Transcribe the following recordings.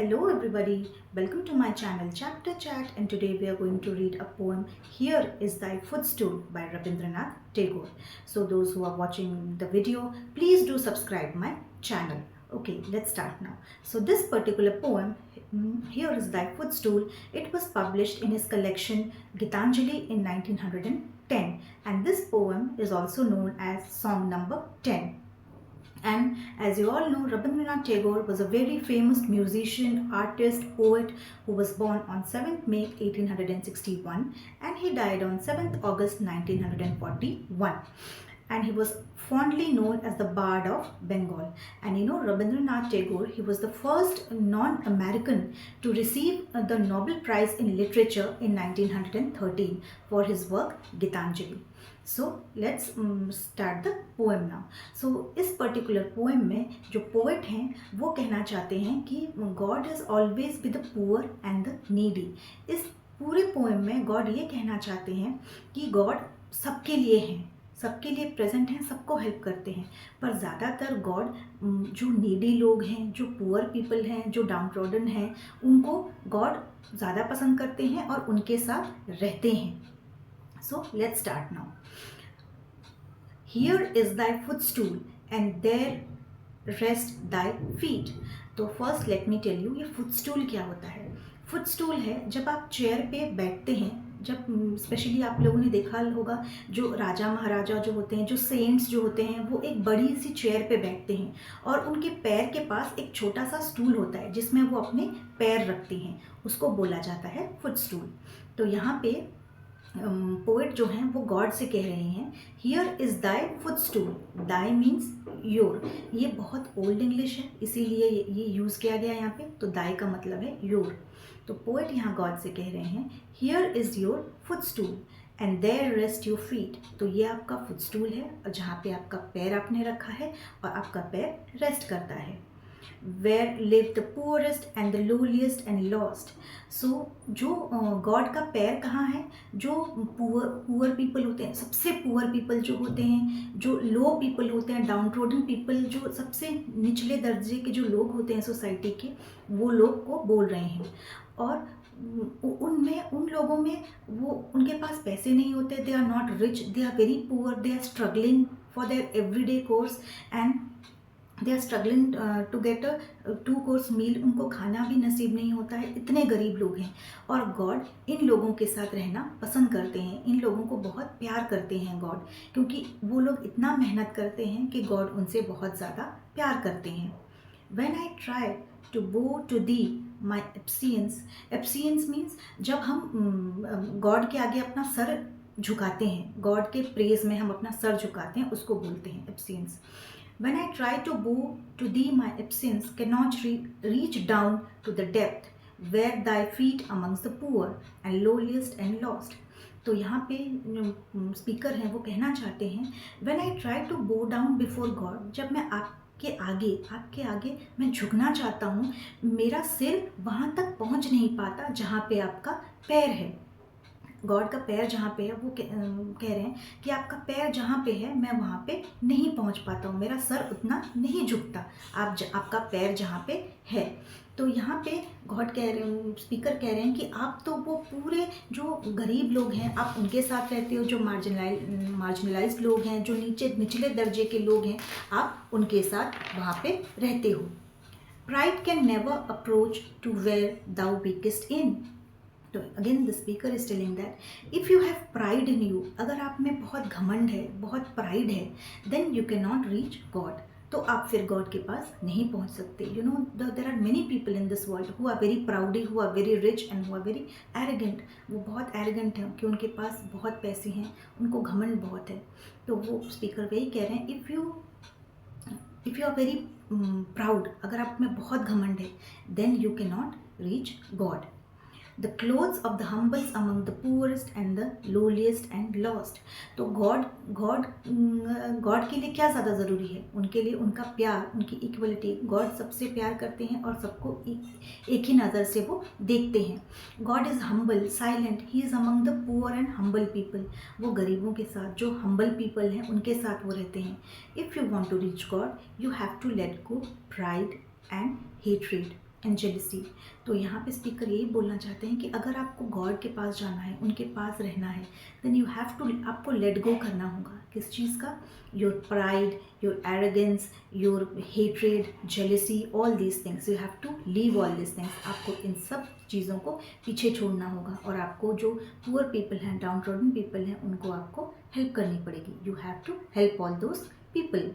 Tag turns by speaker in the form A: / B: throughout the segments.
A: Hello everybody, welcome to my channel Chapter Chat, and today we are going to read a poem Here is Thy Footstool by Rabindranath Tagore. So those who are watching the video, please do subscribe my channel. Okay, let's start now. So this particular poem, Here is Thy Footstool, it was published in his collection Gitanjali in 1910, and this poem is also known as song number 10. And as you all know, Rabindranath Tagore was a very famous musician, artist, poet who was born on 7th May 1861 and he died on 7th August 1941. And he was fondly known as the Bard of Bengal. And you know, Rabindranath Tagore, he was the first non-American to receive the Nobel Prize in Literature in 1913 for his work Gitanjali. So let's start the poem now. So इस particular poem में जो poet हैं वो कहना चाहते हैं कि God is always with the poor and the needy. इस पूरे पोएम में गॉड ये कहना चाहते हैं कि गॉड सबके लिए हैं, सबके लिए प्रेजेंट हैं, सबको हेल्प करते हैं. पर ज़्यादातर गॉड जो नीडी लोग हैं, जो पुअर पीपल हैं, जो डाउन ट्रॉडन हैं, उनको गॉड ज़्यादा पसंद करते हैं और उनके साथ रहते हैं. So let's start now. Here is thy footstool and there rest thy feet. तो first let me tell you ये footstool क्या होता है. footstool है जब आप चेयर पे बैठते हैं, जब स्पेशली आप लोगों ने देखा होगा जो राजा महाराजा जो होते हैं, जो सेंट्स जो होते हैं, वो एक बड़ी सी चेयर पे बैठते हैं और उनके पैर के पास एक छोटा सा स्टूल होता है जिसमें वो अपने पैर रखते हैं, उसको बोला जाता है footstool. तो यहाँ पे पोएट जो हैं वो गॉड से कह रहे हैं here is thy footstool. Thy means your. ये बहुत ओल्ड इंग्लिश है इसीलिए ये यूज़ किया गया यहाँ पे. तो दाई का मतलब है योर. तो पोएट यहाँ गॉड से कह रहे हैं here is your footstool and there rest your feet. तो ये आपका फुटस्टूल है और जहाँ पे आपका पैर आपने रखा है और आपका पैर रेस्ट करता है. Where live the poorest and the lowliest and lost. So जो गॉड का पैर कहाँ है, जो पुअर पीपल होते हैं, सबसे पुअर पीपल जो होते हैं, जो लो पीपल होते हैं, डाउन ट्रोडन पीपल, जो सबसे निचले दर्जे के जो लोग होते हैं सोसाइटी के, वो लोग को बोल रहे हैं. और उन लोगों में वो उनके पास पैसे नहीं होते, they are not rich, they are very poor, they are struggling for their everyday course and they are struggling to get a 2 course meal. उनको खाना भी नसीब नहीं होता है, इतने गरीब लोग हैं. और गॉड इन लोगों के साथ रहना पसंद करते हैं, इन लोगों को बहुत प्यार करते हैं गॉड, क्योंकि वो लोग इतना मेहनत करते हैं कि गॉड उनसे बहुत ज़्यादा प्यार करते हैं. When I try to bow to thee my obedience. obedience means जब हम गॉड के आगे अपना सर झुकाते हैं, गॉड के प्रेज में हम अपना सर झुकाते हैं, उसको बोलते हैं obedience. When I try to bow to thee my absence cannot reach down to the depth where thy feet amongst the poor and lowliest and lost. तो यहाँ पे स्पीकर हैं वो कहना चाहते हैं When I try to bow down before God, जब मैं आपके आगे मैं झुकना चाहता हूँ, मेरा सिर वहाँ तक पहुँच नहीं पाता जहाँ पे आपका पैर है. गॉड का पैर जहाँ पे है वो कह रहे हैं कि आपका पैर जहाँ पे है मैं वहाँ पे नहीं पहुँच पाता हूँ, मेरा सर उतना नहीं झुकता आपका पैर जहाँ पे है. तो यहाँ पे गॉड कह रहे हैं, स्पीकर कह रहे हैं कि आप तो वो पूरे जो गरीब लोग हैं आप उनके साथ रहते हो, जो मार्जिनलाइज्ड लोग हैं, जो निचले दर्जे के लोग हैं, आप उनके साथ वहाँ पे रहते हो. Pride can never approach to where thou biggest in. तो again the speaker is telling that if you have pride in you, अगर आप में बहुत घमंड है, बहुत प्राइड है, then you can not reach God. तो आप फिर गॉड के पास नहीं पहुंच सकते. You know there are many people in this world who are very proudy, who are very rich and who are very arrogant. वो बहुत एरोगेंट हैं कि उनके पास बहुत पैसे हैं, उनको घमंड बहुत है. तो वो स्पीकर वही कह रहे हैं if you are very proud, अगर आप में बहुत घमंड है, then you can not reach God. The clothes of the humble among the poorest and the lowliest and lost. तो गॉड के लिए क्या ज़्यादा ज़रूरी है, उनके लिए उनका प्यार, उनकी इक्वलिटी. गॉड सबसे प्यार करते हैं और सबको एक ही नज़र से वो देखते हैं. God is humble silent, he is among the poor and humble people. वो गरीबों के साथ, जो हम्बल पीपल हैं उनके साथ वो रहते हैं. If you want to reach God you have to let go pride and hatred. And jealousy. तो यहाँ पे स्पीकर यही बोलना चाहते हैं कि अगर आपको गॉड के पास जाना है, उनके पास रहना है, देन यू हैव टू, आपको लेट गो करना होगा। किस चीज़ का? Your pride, your arrogance, your hatred, jealousy, all these things, you have to leave all these things. आपको इन सब चीज़ों को पीछे छोड़ना होगा और आपको जो पुअर पीपल हैं, डाउन ट्रॉडन पीपल हैं, उनको आपको हेल्प करनी पड़ेगी। You have to help all those people.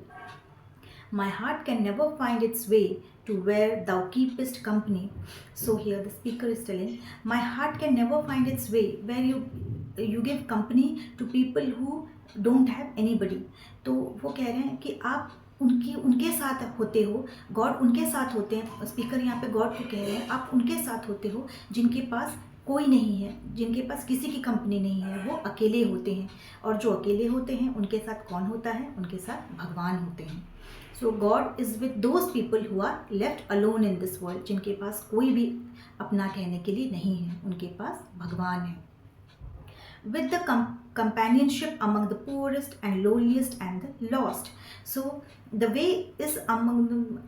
A: My heart can never find its way to where thou keepest company. So here the speaker is telling, my heart can never find its way where you give company to people who don't have anybody. तो वो कह रहे हैं कि आप उनके साथ होते हो, गॉड उनके साथ होते हैं। स्पीकर यहाँ पे गॉड को कह रहे हैं, आप उनके साथ होते हो जिनके पास कोई नहीं है, जिनके पास किसी की कंपनी नहीं है, वो अकेले होते हैं। और जो अकेले होते हैं उनके साथ कौन होता है? उनके साथ भगवान होते हैं। So God is with those people who are left alone in this world, जिनके पास कोई भी अपना कहने के लिए नहीं है, उनके पास भगवान है। With the companionship among the poorest and lowliest and the lost. So the way is among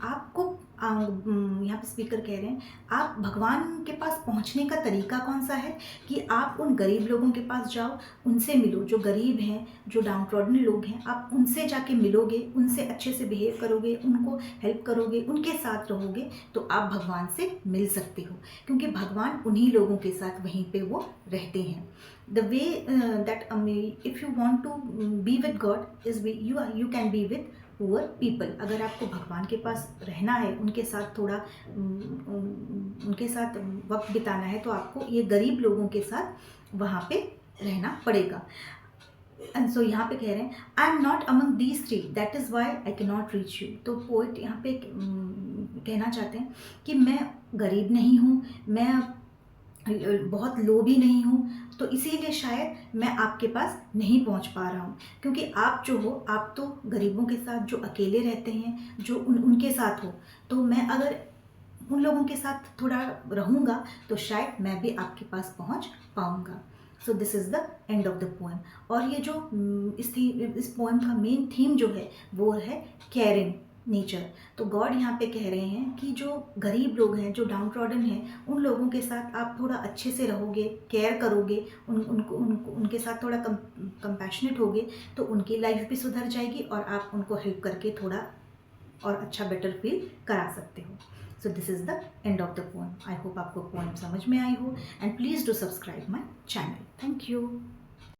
A: आपको यहाँ पे स्पीकर कह रहे हैं, आप भगवान के पास पहुँचने का तरीका कौन सा है कि आप उन गरीब लोगों के पास जाओ, उनसे मिलो, जो गरीब हैं, जो डाउन ट्रॉडन लोग हैं, आप उनसे जाके मिलोगे, उनसे अच्छे से बिहेव करोगे, उनको हेल्प करोगे, उनके साथ रहोगे, तो आप भगवान से मिल सकते हो, क्योंकि भगवान उन्हीं लोगों के साथ वहीं पे वो रहते हैं। The way that if you want to be with God is you can be with poor people. अगर आपको भगवान के पास रहना है, उनके साथ थोड़ा उनके साथ वक्त बिताना है, तो आपको ये गरीब लोगों के साथ वहाँ पे रहना पड़ेगा। एंड सो यहाँ पे कह रहे हैं, I am not among these three, that is why I can not reach you. तो पोइट यहाँ पे कहना चाहते हैं कि मैं गरीब नहीं हूँ, मैं बहुत लो भी नहीं हूँ, तो इसीलिए शायद मैं आपके पास नहीं पहुँच पा रहा हूँ, क्योंकि आप जो हो, आप तो गरीबों के साथ, जो अकेले रहते हैं, जो उनके साथ हो, तो मैं अगर उन लोगों के साथ थोड़ा रहूँगा तो शायद मैं भी आपके पास पहुँच पाऊँगा। So this is the end of the poem. और ये जो इस पोएम का मेन थीम जो है वो है केयरिंग नेचर। तो गॉड यहाँ पे कह रहे हैं कि जो गरीब लोग हैं, जो डाउन ट्रॉडन हैं, उन लोगों के साथ आप थोड़ा अच्छे से रहोगे, केयर करोगे, उनके साथ थोड़ा कंपैशनेट होगे, तो उनकी लाइफ भी सुधर जाएगी और आप उनको हेल्प करके थोड़ा और अच्छा बेटर फील करा सकते हो। So this is the end of the poem. I hope आपको पोएम समझ में आई हो, and please do subscribe my channel. Thank you.